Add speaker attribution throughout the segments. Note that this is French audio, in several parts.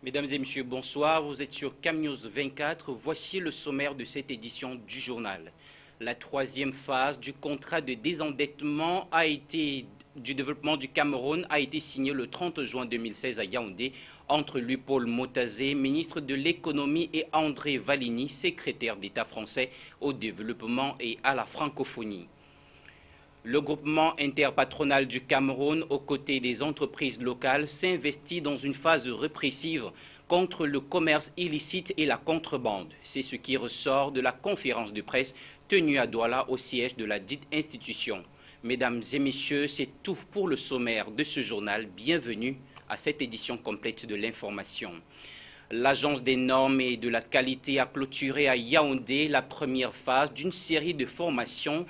Speaker 1: Mesdames et messieurs, bonsoir. Vous êtes sur CamNews 24. Voici le sommaire de cette édition du journal. La troisième phase du contrat de désendettement du développement du Cameroun a été signée le 30 juin 2016 à Yaoundé entre Lupaul Motazé, ministre de l'économie, et André Valigny, secrétaire d'État français au développement et à la francophonie. Le groupement interpatronal du Cameroun, aux côtés des entreprises locales, s'investit dans une phase répressive contre le commerce illicite et la contrebande. C'est ce qui ressort de la conférence de presse tenue à Douala au siège de la dite institution. Mesdames et messieurs, c'est tout pour le sommaire de ce journal. Bienvenue à cette édition complète de l'information. L'Agence des normes et de la qualité a clôturé à Yaoundé la première phase d'une série de formations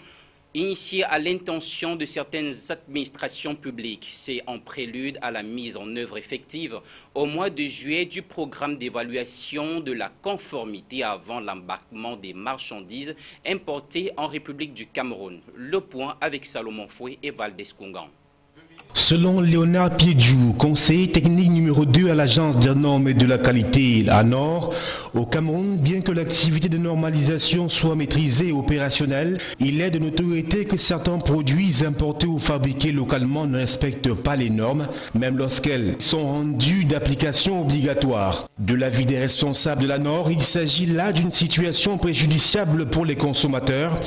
Speaker 1: initié à l'intention de certaines administrations publiques. C'est en prélude à la mise en œuvre effective au mois de juillet du programme d'évaluation de la conformité avant l'embarquement des marchandises importées en République du Cameroun. Le point avec Salomon Foué et Valdez Koungan.
Speaker 2: Selon Léonard Piedjou, conseiller technique numéro 2 à l'Agence des normes et de la qualité à Nord, au Cameroun, bien que l'activité de normalisation soit maîtrisée et opérationnelle, il est de notoriété que certains produits importés ou fabriqués localement ne respectent pas les normes, même lorsqu'elles sont rendues d'application obligatoire. De l'avis des responsables de la Nord, il s'agit là d'une situation préjudiciable pour les consommateurs,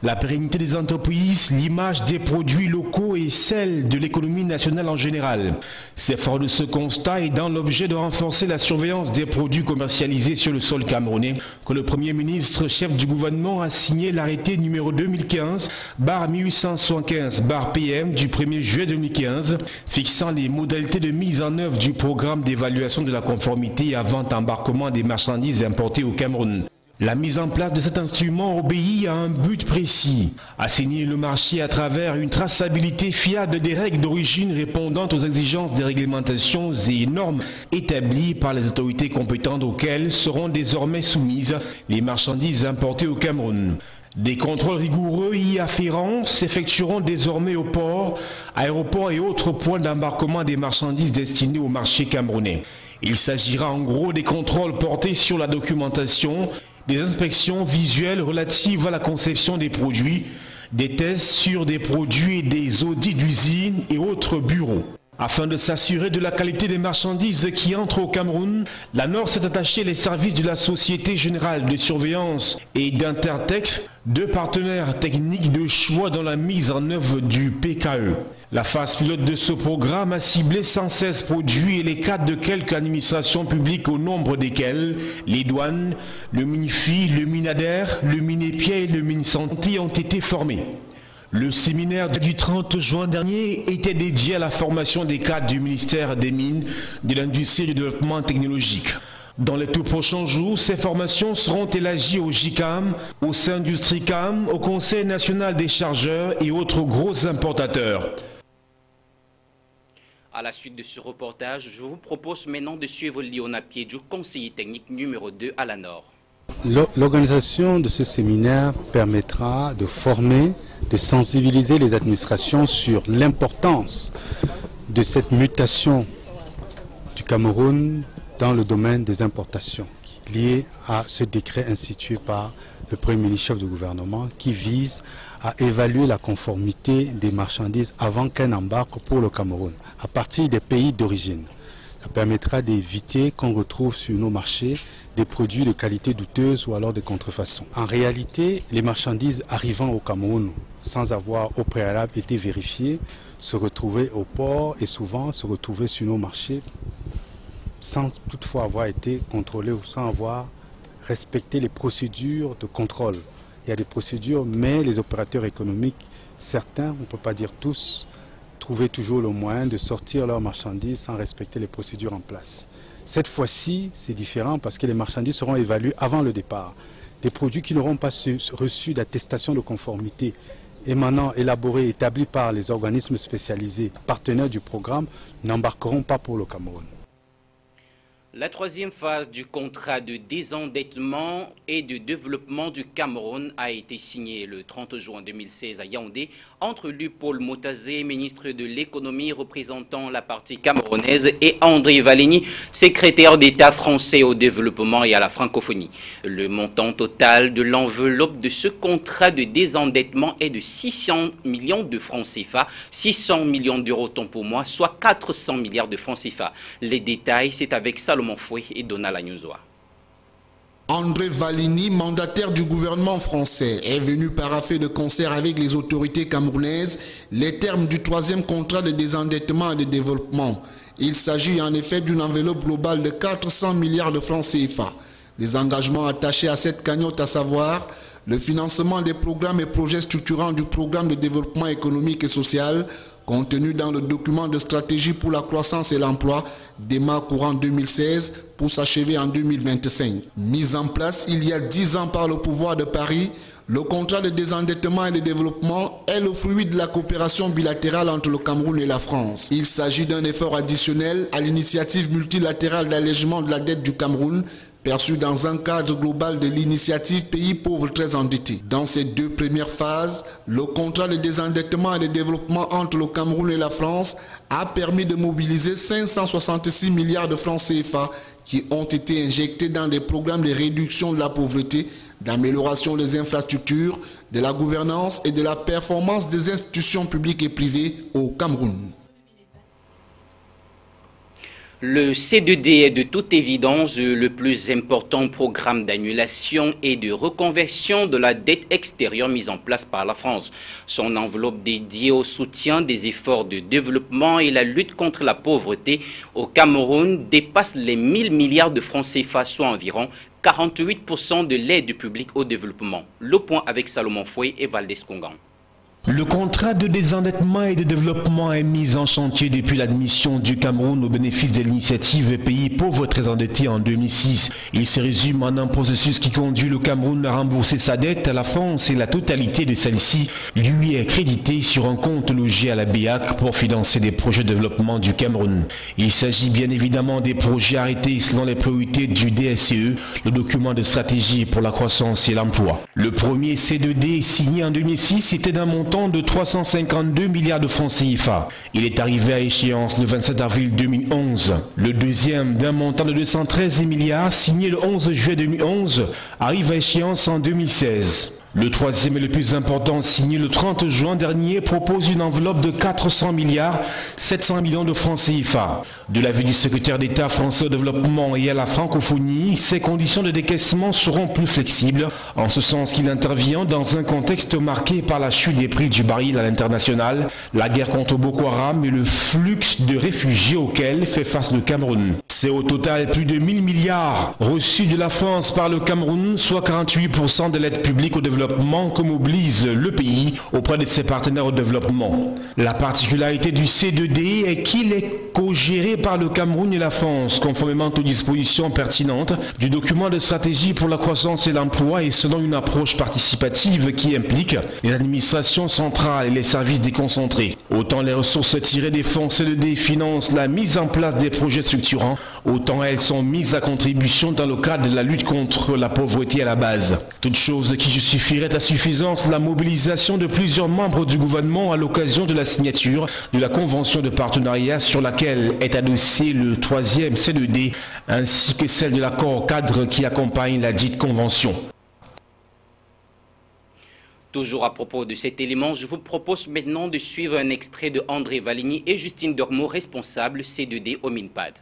Speaker 2: la pérennité des entreprises, l'image des produits locaux et celle de l'économie nationale en général. C'est fort de ce constat et dans l'objet de renforcer la surveillance des produits commercialisés sur le sol camerounais que le Premier ministre, chef du gouvernement, a signé l'arrêté numéro 2015/1875/PM du 1er juillet 2015 fixant les modalités de mise en œuvre du programme d'évaluation de la conformité avant embarquement des marchandises importées au Cameroun. La mise en place de cet instrument obéit à un but précis, assainir le marché à travers une traçabilité fiable des règles d'origine répondant aux exigences des réglementations et normes établies par les autorités compétentes auxquelles seront désormais soumises les marchandises importées au Cameroun. Des contrôles rigoureux y afférents s'effectueront désormais au port, aéroports et autres points d'embarquement des marchandises destinées au marché camerounais. Il s'agira en gros des contrôles portés sur la documentation, des inspections visuelles relatives à la conception des produits, des tests sur des produits et des audits d'usine et autres bureaux. Afin de s'assurer de la qualité des marchandises qui entrent au Cameroun, la Nord s'est attachée les services de la Société Générale de Surveillance et d'Intertech, deux partenaires techniques de choix dans la mise en œuvre du PKE. La phase pilote de ce programme a ciblé 116 produits et les cadres de quelques administrations publiques au nombre desquelles les douanes, le MINIFI, le MINADER, le MINEPIA et le MINSANTI ont été formés. Le séminaire du 30 juin dernier était dédié à la formation des cadres du ministère des Mines, de l'Industrie et du Développement technologique. Dans les tout prochains jours, ces formations seront élargies au JICAM, au Syndustricam, au Conseil national des chargeurs et autres gros importateurs.
Speaker 1: À la suite de ce reportage, je vous propose maintenant de suivre Léonard Piedjou, conseiller technique numéro 2 à la Nord.
Speaker 3: L'organisation de ce séminaire permettra de former, de sensibiliser les administrations sur l'importance de cette mutation du Cameroun dans le domaine des importations, liée à ce décret institué par le Premier ministre chef du gouvernement qui vise à évaluer la conformité des marchandises avant qu'elles n'embarquent pour le Cameroun, à partir des pays d'origine. Ça permettra d'éviter qu'on retrouve sur nos marchés des produits de qualité douteuse ou alors des contrefaçons. En réalité, les marchandises arrivant au Cameroun sans avoir au préalable été vérifiées se retrouvaient au port et souvent se retrouvaient sur nos marchés sans toutefois avoir été contrôlées ou sans avoir respecté les procédures de contrôle. Il y a des procédures, mais les opérateurs économiques, certains, on ne peut pas dire tous, trouvaient toujours le moyen de sortir leurs marchandises sans respecter les procédures en place. Cette fois-ci, c'est différent parce que les marchandises seront évaluées avant le départ. Des produits qui n'auront pas reçu d'attestation de conformité émanant, élaborés, établis par les organismes spécialisés, partenaires du programme, n'embarqueront pas pour le Cameroun.
Speaker 1: La troisième phase du contrat de désendettement et de développement du Cameroun a été signée le 30 juin 2016 à Yaoundé entre Paul Motazé, ministre de l'économie représentant la partie camerounaise, et André Valigny, secrétaire d'État français au développement et à la francophonie. Le montant total de l'enveloppe de ce contrat de désendettement est de 600 millions de francs CFA, 600 millions d'euros tant pour moi, soit 400 milliards de francs CFA. Les détails, c'est avec Salomon Fouet et Donald Anyunzoa.
Speaker 4: André Valigny, mandataire du gouvernement français, est venu parapher de concert avec les autorités camerounaises les termes du troisième contrat de désendettement et de développement. Il s'agit en effet d'une enveloppe globale de 400 milliards de francs CFA. Les engagements attachés à cette cagnotte, à savoir le financement des programmes et projets structurants du programme de développement économique et social, contenu dans le document de stratégie pour la croissance et l'emploi, démarre courant 2016 pour s'achever en 2025. Mis en place il y a 10 ans par le pouvoir de Paris, le contrat de désendettement et de développement est le fruit de la coopération bilatérale entre le Cameroun et la France. Il s'agit d'un effort additionnel à l'initiative multilatérale d'allègement de la dette du Cameroun, perçu dans un cadre global de l'initiative Pays pauvres très endettés. Dans ces deux premières phases, le contrat de désendettement et de développement entre le Cameroun et la France a permis de mobiliser 566 milliards de francs CFA qui ont été injectés dans des programmes de réduction de la pauvreté, d'amélioration des infrastructures, de la gouvernance et de la performance des institutions publiques et privées au Cameroun.
Speaker 1: Le C2D est de toute évidence le plus important programme d'annulation et de reconversion de la dette extérieure mise en place par la France. Son enveloppe dédiée au soutien des efforts de développement et la lutte contre la pauvreté au Cameroun dépasse les 1000 milliards de francs CFA, soit environ 48% de l'aide publique au développement. Le point avec Salomon Fouet et Valdez Congan.
Speaker 2: Le contrat de désendettement et de développement est mis en chantier depuis l'admission du Cameroun au bénéfice de l'initiative Pays pauvres très endettés en 2006. Il se résume en un processus qui conduit le Cameroun à rembourser sa dette à la France et la totalité de celle-ci lui est créditée sur un compte logé à la BEAC pour financer des projets de développement du Cameroun. Il s'agit bien évidemment des projets arrêtés selon les priorités du DSCE, le document de stratégie pour la croissance et l'emploi. Le premier C2D signé en 2006 était d'un montant de 352 milliards de francs CFA. Il est arrivé à échéance le 27 avril 2011. Le deuxième, d'un montant de 213 milliards, signé le 11 juillet 2011, arrive à échéance en 2016. Le troisième et le plus important, signé le 30 juin dernier, propose une enveloppe de 400 milliards 700 millions de francs CFA. De l'avis du secrétaire d'État français au développement et à la francophonie, ces conditions de décaissement seront plus flexibles, en ce sens qu'il intervient dans un contexte marqué par la chute des prix du baril à l'international, la guerre contre Boko Haram et le flux de réfugiés auquel fait face le Cameroun. C'est au total plus de 1000 milliards reçus de la France par le Cameroun, soit 48% de l'aide publique au développement que mobilise le pays auprès de ses partenaires au développement. La particularité du C2D est qu'il est co-géré par le Cameroun et la France, conformément aux dispositions pertinentes du document de stratégie pour la croissance et l'emploi et selon une approche participative qui implique les administrations centrales et les services déconcentrés. Autant les ressources tirées des fonds C2D financent la mise en place des projets structurants, autant elles sont mises à contribution dans le cadre de la lutte contre la pauvreté à la base. Toute chose qui justifierait à suffisance la mobilisation de plusieurs membres du gouvernement à l'occasion de la signature de la convention de partenariat sur laquelle est adossé le troisième C2D ainsi que celle de l'accord cadre qui accompagne la dite convention.
Speaker 1: Toujours à propos de cet élément, je vous propose maintenant de suivre un extrait de André Valigny et Justine Dormeau, responsables C2D au MINPAD.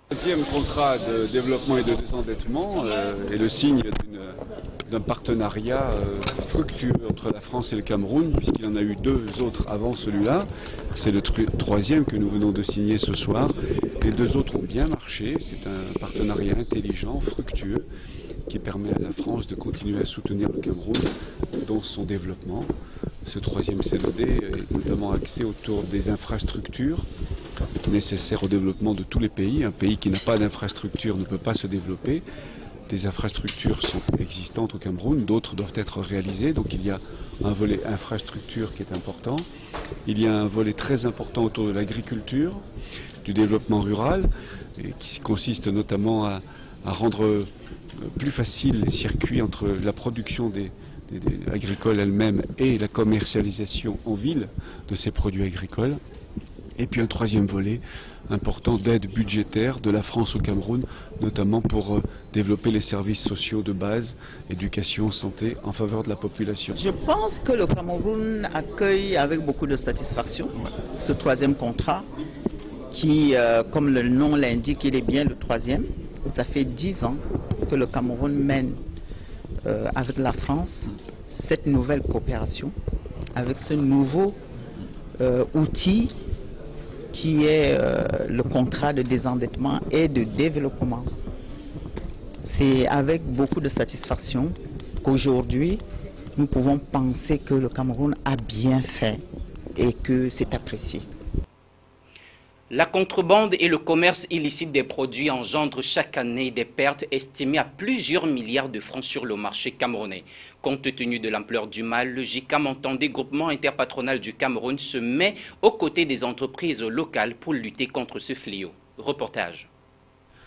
Speaker 5: Le deuxième contrat de développement et de désendettement est le signe d'un partenariat fructueux entre la France et le Cameroun, puisqu'il y en a eu deux autres avant celui-là. C'est le troisième que nous venons de signer ce soir. Les deux autres ont bien marché. C'est un partenariat intelligent, fructueux, qui permet à la France de continuer à soutenir le Cameroun dans son développement. Ce troisième C2D est notamment axé autour des infrastructures nécessaires au développement de tous les pays. Un pays qui n'a pas d'infrastructure ne peut pas se développer. Des infrastructures sont existantes au Cameroun, d'autres doivent être réalisées. Donc il y a un volet infrastructure qui est important. Il y a un volet très important autour de l'agriculture, du développement rural, et qui consiste notamment à rendre plus facile les circuits entre la production agricole elle-même et la commercialisation en ville de ces produits agricoles. Et puis un troisième volet important d'aide budgétaire de la France au Cameroun, notamment pour développer les services sociaux de base, éducation, santé, en faveur de la population.
Speaker 6: Je pense que le Cameroun accueille avec beaucoup de satisfaction ce troisième contrat qui, comme le nom l'indique, il est bien le troisième. Ça fait 10 ans que le Cameroun mène avec la France cette nouvelle coopération, avec ce nouveau outil qui est le contrat de désendettement et de développement. C'est avec beaucoup de satisfaction qu'aujourd'hui, nous pouvons penser que le Cameroun a bien fait et que c'est apprécié.
Speaker 1: La contrebande et le commerce illicite des produits engendrent chaque année des pertes estimées à plusieurs milliards de francs sur le marché camerounais. Compte tenu de l'ampleur du mal, le JICAM, en tant que groupement interpatronal du Cameroun, se met aux côtés des entreprises locales pour lutter contre ce fléau. Reportage.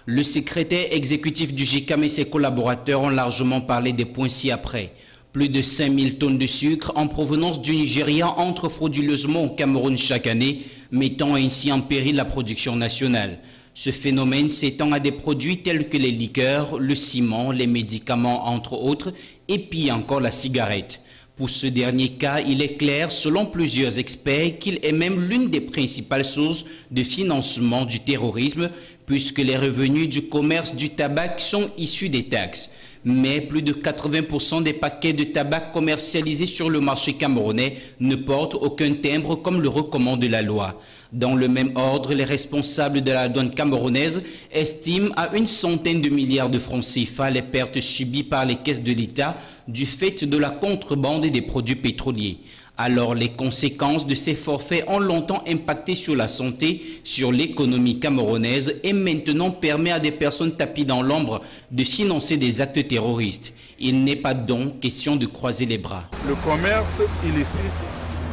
Speaker 1: Le secrétaire exécutif du JICAM et ses collaborateurs ont largement parlé des points ci-après. Plus de 5000 tonnes de sucre en provenance du Nigeria entrent frauduleusement au Cameroun chaque année, mettant ainsi en péril la production nationale. Ce phénomène s'étend à des produits tels que les liqueurs, le ciment, les médicaments entre autres, et puis encore la cigarette. Pour ce dernier cas, il est clair, selon plusieurs experts, qu'il est même l'une des principales sources de financement du terrorisme, puisque les revenus du commerce du tabac sont issus des taxes. Mais plus de 80% des paquets de tabac commercialisés sur le marché camerounais ne portent aucun timbre comme le recommande la loi. Dans le même ordre, les responsables de la douane camerounaise estiment à 100 milliards de francs CFA les pertes subies par les caisses de l'État du fait de la contrebande des produits pétroliers. Alors les conséquences de ces forfaits ont longtemps impacté sur la santé, sur l'économie camerounaise et maintenant permet à des personnes tapies dans l'ombre de financer des actes terroristes. Il n'est pas donc question de croiser les bras.
Speaker 7: Le commerce illicite,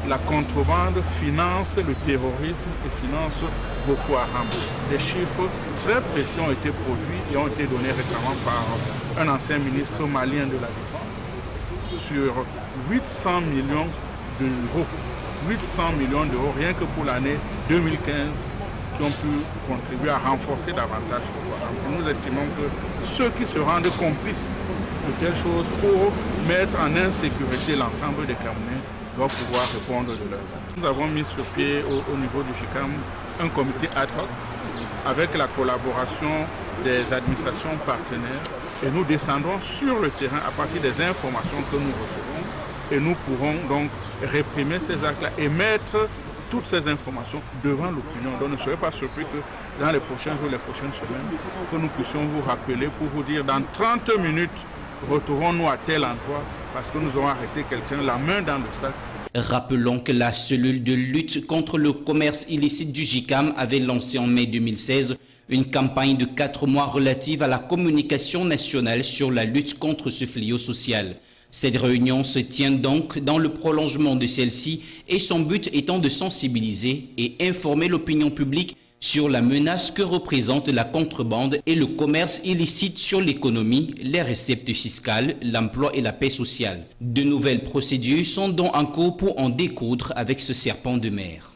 Speaker 7: la contrebande finance le terrorisme et finance Boko Haram. Des chiffres très précis ont été produits et ont été donnés récemment par un ancien ministre malien de la Défense sur 800 millions d'euros. 800 millions d'euros rien que pour l'année 2015 qui ont pu contribuer à renforcer davantage Boko Haram. Et nous estimons que ceux qui se rendent complices de telles choses pour mettre en insécurité l'ensemble des Camerounais doivent pouvoir répondre de leurs actes. Nous avons mis sur pied au niveau du JICAM un comité ad hoc avec la collaboration des administrations partenaires et nous descendrons sur le terrain à partir des informations que nous recevons et nous pourrons donc réprimer ces actes-là et mettre toutes ces informations devant l'opinion. Donc ne serez pas surpris que dans les prochains jours, les prochaines semaines, que nous puissions vous rappeler pour vous dire dans 30 minutes, retrouvons-nous à tel endroit parce que nous aurons arrêté quelqu'un la main dans le sac.
Speaker 1: Rappelons que la cellule de lutte contre le commerce illicite du JICAM avait lancé en mai 2016 une campagne de 4 mois relative à la communication nationale sur la lutte contre ce fléau social. Cette réunion se tient donc dans le prolongement de celle-ci et son but étant de sensibiliser et informer l'opinion publique sur la menace que représente la contrebande et le commerce illicite sur l'économie, les recettes fiscales, l'emploi et la paix sociale. De nouvelles procédures sont donc en cours pour en découdre avec ce serpent de mer.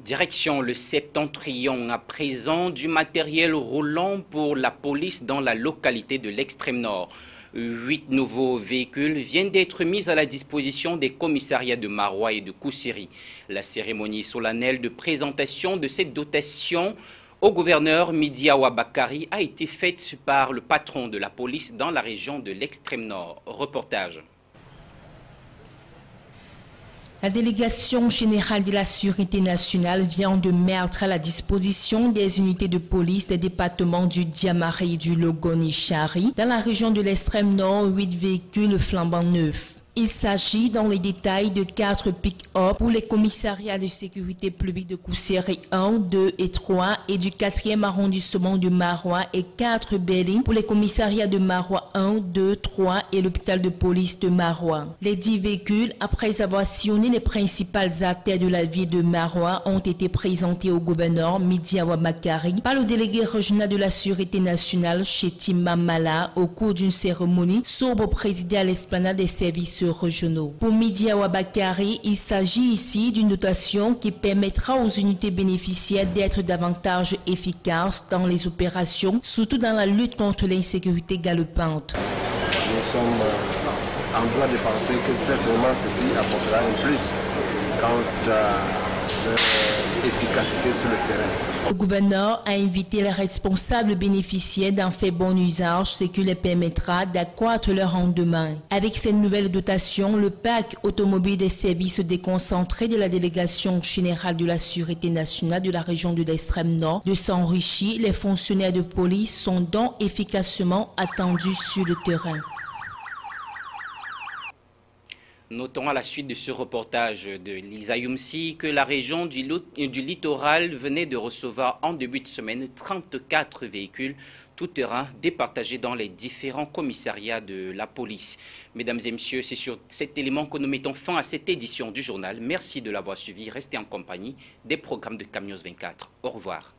Speaker 1: Direction le Septentrion, à présent du matériel roulant pour la police dans la localité de l'extrême nord. 8 nouveaux véhicules viennent d'être mis à la disposition des commissariats de Maroua et de Koussiri. La cérémonie solennelle de présentation de cette dotation au gouverneur Midiawa Bakari a été faite par le patron de la police dans la région de l'extrême nord. Reportage.
Speaker 8: La délégation générale de la Sûreté nationale vient de mettre à la disposition des unités de police des départements du Diamari et du Logoni-Chari dans la région de l'extrême nord 8 véhicules flambant neufs. Il s'agit dans les détails de 4 pick-up pour les commissariats de sécurité publique de Kousséry 1, 2 et 3 et du 4e arrondissement de Marois et 4 berlines pour les commissariats de Marois 1, 2, 3 et l'hôpital de police de Marois. Les 10 véhicules, après avoir sillonné les principales artères de la ville de Marois, ont été présentés au gouverneur Midi Awa Bakari par le délégué régional de la Sûreté nationale Chetim Mamala au cours d'une cérémonie sobre présidée à l'esplanade des services régionaux. Pour Midi Awa Bakari, il s'agit ici d'une dotation qui permettra aux unités bénéficiaires d'être davantage efficaces dans les opérations, surtout dans la lutte contre l'insécurité galopante.
Speaker 9: Nous sommes en droit de penser que certainement ceci apportera un plus quant à l'efficacité sur le terrain.
Speaker 8: Le gouverneur a invité les responsables bénéficiaires d'en faire bon usage, ce qui leur permettra d'accroître leur rendement. Avec cette nouvelle dotation, le parc automobile des services déconcentrés de la délégation générale de la Sûreté nationale de la région de l'extrême nord de s'enrichir. Les fonctionnaires de police sont donc efficacement attendus sur le terrain.
Speaker 1: Notons à la suite de ce reportage de Lisa Youmsi que la région du littoral venait de recevoir en début de semaine 34 véhicules tout-terrain départagés dans les différents commissariats de la police. Mesdames et messieurs, c'est sur cet élément que nous mettons fin à cette édition du journal. Merci de l'avoir suivi. Restez en compagnie des programmes de Camnews 24. Au revoir.